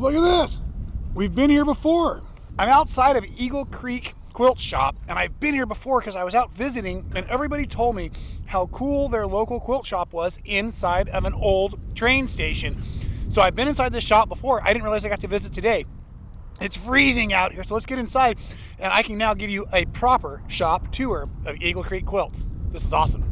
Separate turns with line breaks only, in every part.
Look at this. We've been here before. I'm outside of Eagle Creek Quilt Shop, and I've been here before because I was out visiting, and everybody told me how cool their local quilt shop was inside of an old train station. So I've been inside this shop before. I didn't realize I got to visit today. It's freezing out here, so let's get inside, and I can now give you a proper shop tour of Eagle Creek Quilts. This is awesome.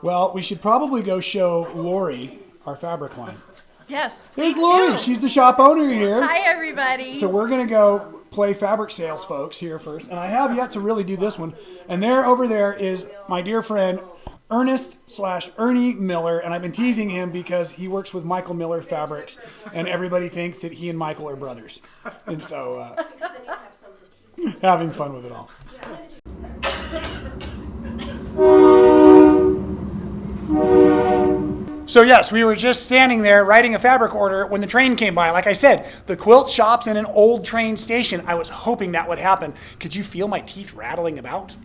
Well, we should probably go show Lauri our fabric line.
Yes.
There's Lauri. She's the shop owner here.
Hi, everybody.
So we're going to go play fabric sales folks here first. And I have yet to really do this one. And there over there is my dear friend Ernest/Ernie Miller. And I've been teasing him because he works with Michael Miller Fabrics. And everybody thinks that he and Michael are brothers. And so having fun with it all. So yes, we were just standing there writing a fabric order when the train came by. Like I said, the quilt shop's in an old train station. I was hoping that would happen. Could you feel my teeth rattling about?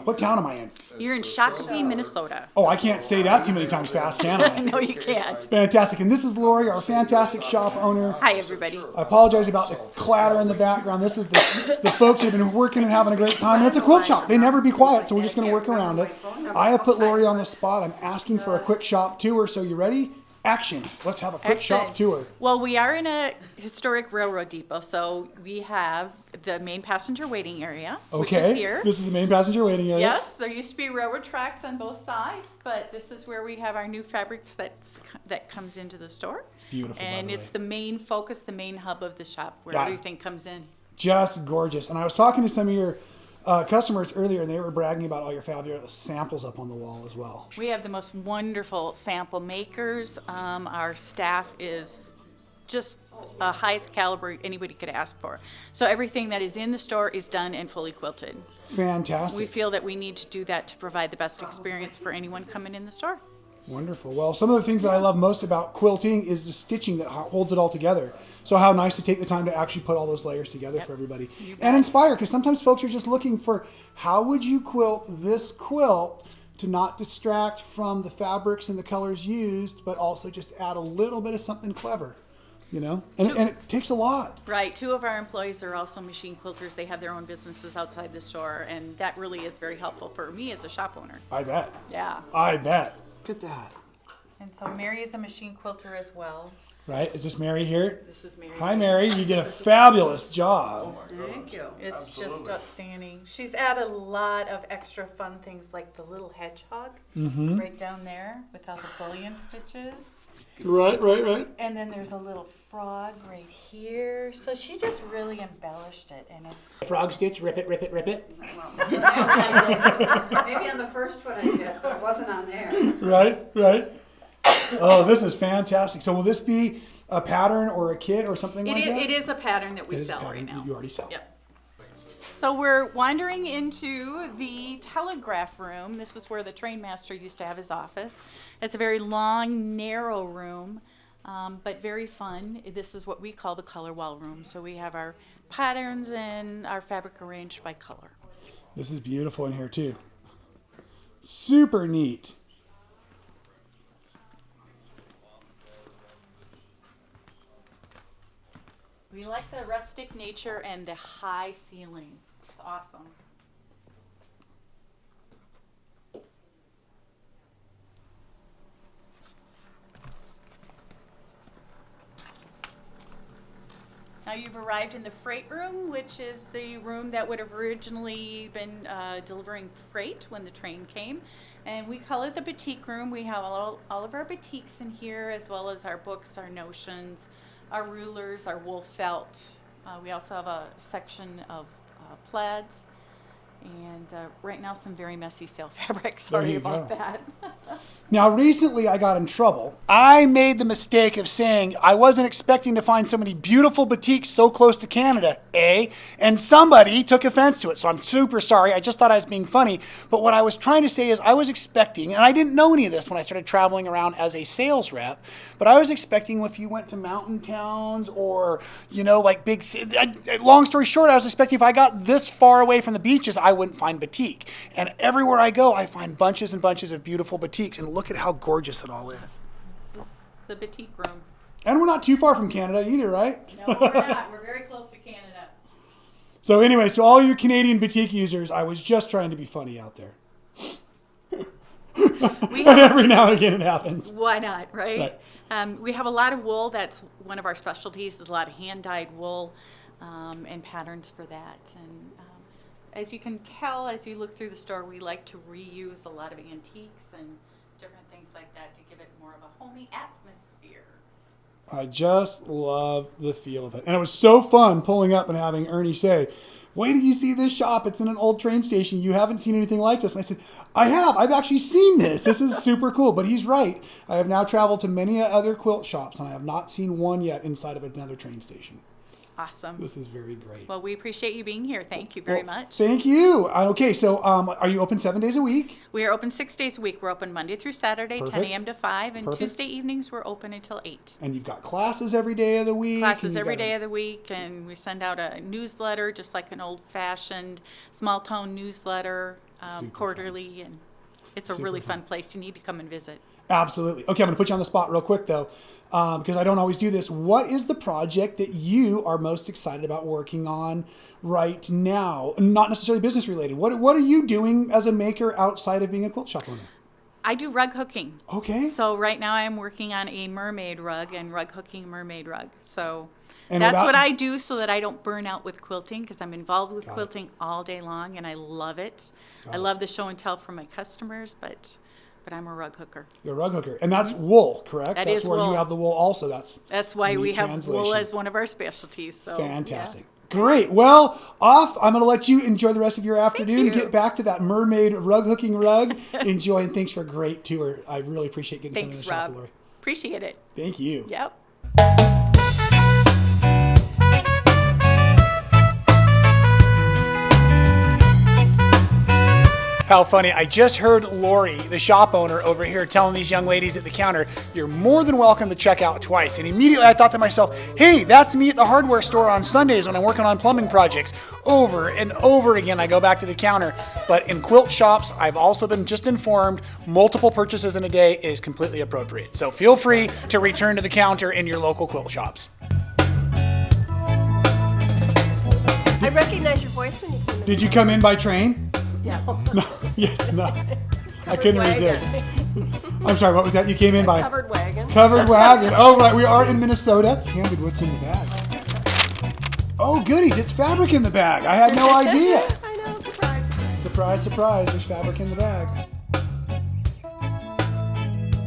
What town am I in?
You're in Shakopee, Minnesota.
Oh, I can't say that too many times fast, can I?
No, you can't.
Fantastic. And this is Lauri, our fantastic shop owner.
Hi, everybody.
I apologize about the clatter in the background. This is the folks who have been working and having a great time. And it's a quilt shop. They never be quiet, so we're just going to work around it. I have put Lauri on the spot. I'm asking for a quick shop tour. So you ready? Action. Let's have a quick shop tour.
Well, we are in a historic railroad depot, so we have the main passenger waiting area, which is here.
This is the main passenger waiting area.
Yes, there used to be railroad tracks on both sides, but this is where we have our new fabrics that comes into the store.
It's beautiful,
and
by the
it's
way.
the main focus, the main hub of the shop, where
Yeah.
everything comes in.
Just gorgeous. And I was talking to some of your customers earlier, and they were bragging about all your fabulous samples up on the wall as well.
We have the most wonderful sample makers. Our staff is just the highest caliber anybody could ask for. So everything that is in the store is done and fully quilted.
Fantastic.
We feel that we need to do that to provide the best experience for anyone coming in the store.
Wonderful. Well, some of the things that I love most about quilting is the stitching that holds it all together. So how nice to take the time to actually put all those layers together for everybody. And inspire, because sometimes folks are just looking for how would you quilt this quilt to not distract from the fabrics and the colors used, but also just add a little bit of something clever, you know? And it takes a lot.
Right. 2 of our employees are also machine quilters. They have their own businesses outside the store, and that really is very helpful for me as a shop owner.
I bet.
Yeah.
I bet. Look at that.
And so Mary is a machine quilter as well.
Right? Is this Mary here?
This is Mary.
Hi, Mary. You did a fabulous job.
Thank you. It's just outstanding. She's added a lot of extra fun things like the little hedgehog right down there with all the bullion stitches.
Right.
And then there's a little frog right here. So she just really embellished it. And it's
Frog stitch, rip it.
Maybe on the first one I did, but it wasn't on there.
Right. Oh, this is fantastic. So will this be a pattern or a kit or something like that?
It is a pattern that we
It is a
sell
pattern
right now.
You already sell.
Yep. So we're wandering into the telegraph room. This is where the train master used to have his office. It's a very long, narrow room, but very fun. This is what we call the color wall room. So we have our patterns and our fabric arranged by color.
This is beautiful in here too. Super neat.
We like the rustic nature and the high ceilings. It's awesome. Now you've arrived in the freight room, which is the room that would have originally been delivering freight when the train came. And we call it the batik room. We have all of our batiks in here, as well as our books, our notions, our rulers, our wool felt. We also have a section of plaids. And right now, some very messy sale fabric.
There
Sorry
you
about
go.
that.
Now, recently I got in trouble. I made the mistake of saying I wasn't expecting to find so many beautiful boutiques so close to Canada, and somebody took offense to it. So I'm super sorry. I just thought I was being funny. But what I was trying to say is I was expecting, and I didn't know any of this when I started traveling around as a sales rep, but I was expecting if you went to mountain towns or, like big, long story short, I was expecting if I got this far away from the beaches, I wouldn't find boutique. And everywhere I go, I find bunches and bunches of beautiful boutiques. And look at how gorgeous it all is.
This is the boutique room.
And we're not too far from Canada either, right?
No, we're not. We're very close to Canada.
So anyway, so all you Canadian boutique users, I was just trying to be funny out there. And every now and again it happens.
Why not, right? We have a lot of wool. That's one of our specialties. There's a lot of hand-dyed wool and patterns for that. And as you can tell, as you look through the store, we like to reuse a lot of antiques and different things like that to give it more of a homey atmosphere.
I just love the feel of it. And it was so fun pulling up and having Ernie say, wait till you see this shop. It's in an old train station. You haven't seen anything like this. And I said, I have. I've actually seen this. This is super cool. But he's right. I have now traveled to many other quilt shops, and I have not seen one yet inside of another train station.
Awesome.
This is very great.
Well, we appreciate you being here. Thank you very much.
Thank you. Okay, so are you open 7 days a week?
We are open 6 days a week. We're open Monday through Saturday, 10
Perfect.
a.m. to 5, and
Perfect.
Tuesday evenings we're open until 8.
And you've got classes every day of the week?
Classes every day of the week, and we send out a newsletter, just like an old-fashioned small-town newsletter,
Super
quarterly, and it's a
Super
really
fun.
fun place. You need to come and visit.
Absolutely. Okay, I'm going to put you on the spot real quick, though, because I don't always do this. What is the project that you are most excited about working on right now? Not necessarily business related. What are you doing as a maker outside of being a quilt shop owner?
I do rug hooking.
Okay.
So right now I'm working on a mermaid rug and rug hooking a mermaid rug. So
And
that's
without-
what I do so that I don't burn out with quilting, because I'm involved with
Got it.
quilting all day long and I love it.
Got
I
it.
love the show and tell from my customers, but I'm a rug hooker.
You're a rug hooker. And that's wool, correct?
That
That's
is
where
wool.
you have the wool also.
That's why we
neat
have
translation.
wool as one of our specialties. So
Fantastic. Great. Well, I'm going to let you enjoy the rest of your afternoon.
you.
Get back to that mermaid rug hooking rug. Enjoy, and thanks for a great tour. I really appreciate getting to come in the
Thanks,
shop,
Rob.
Lauri.
Appreciate it.
Thank you.
Yep.
How funny. I just heard Lauri, the shop owner over here, telling these young ladies at the counter, you're more than welcome to check out twice. And immediately I thought to myself, hey, that's me at the hardware store on Sundays when I'm working on plumbing projects. Over and over again, I go back to the counter. But in quilt shops, I've also been just informed multiple purchases in a day is completely appropriate. So feel free to return to the counter in your local quilt shops.
I recognize your voice when you come in.
Did you come in by train?
Yes.
No. Yes, no. I couldn't
wagon.
resist. I'm sorry, what was that? You came in by
Covered wagon.
covered wagon. Oh, right. We are in Minnesota. Candid, what's in the bag? Oh, goodies. It's fabric in the bag. I had no idea.
I know, surprise.
Surprise, surprise. There's fabric in the bag.